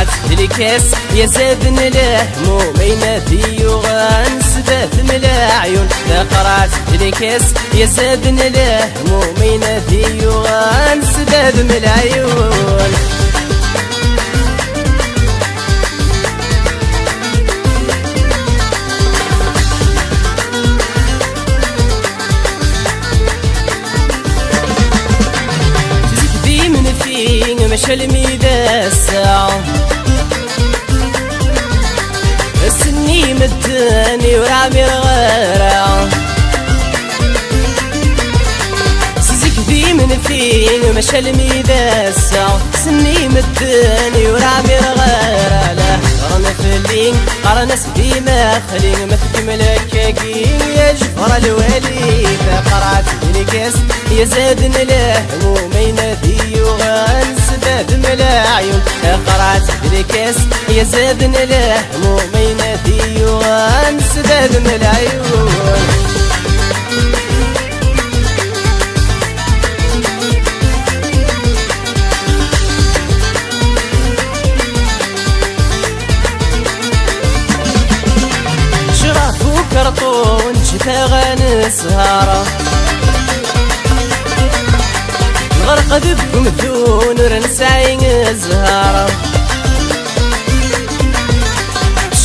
قرعت الكاس يا زادن الهمومين ذي وغنسداد من العيون. قرعت الكاس يا زادن الهمومين ذي وغنسداد من العيون. مشى الميدا الساعة السني مداني ورامي الغرا سيزيك ذي من فين مشى الميدا الساعة سني مداني ورامي الغرا. لا قرنا فلين قرنا سدي ما خلين ما تكمل كاكين يا جفر الوالي. قرعت الكاس يا زادن الهمومين ذي وغنسداد من العيون. قرعت الكاس يا زادن الهمومين ذي وغنسداد من العيون. كرطون شتا غنسهارة نغرق ذبكم ثون ورنسعين الزهارة.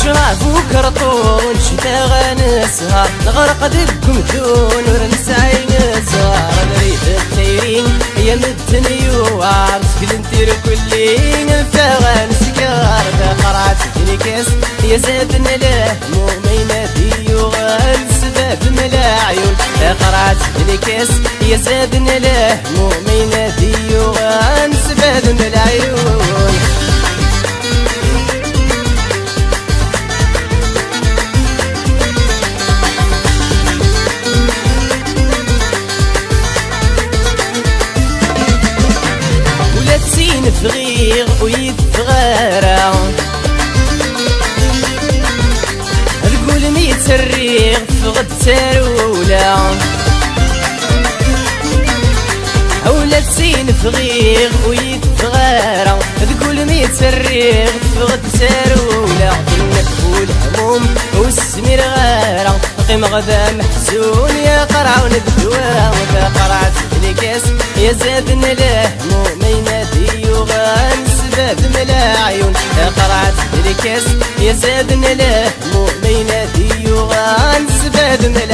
شراف وكرطون شتا غنسهار نغرق ذبكم ثون ورنسعين الزهارة. نريد الخيرين هي مدني وعرس كل نتير كلين فغن سكار. قرعت الكاس يا زادن الهمومين ذي وغنسداد من العيون. قرعت الكاس يا زادن الهمومين ذي وغنسداد من العيون. ولا تسين فغيغ ويتغارى تقول ميت الريغ فغد تارولا ولا تسين فغيغ ويتغارى تقول ميت الريغ فغد تارولا. تنكفو الهموم والسمير غارة قيم غدا محزون يا قرعون الدواء. قرعت الكاس يا زادن الهمومين ذي وغنسداد من العيون. قرعت الكاس يا زادن الهمومين ذي وغنسداد من العيون.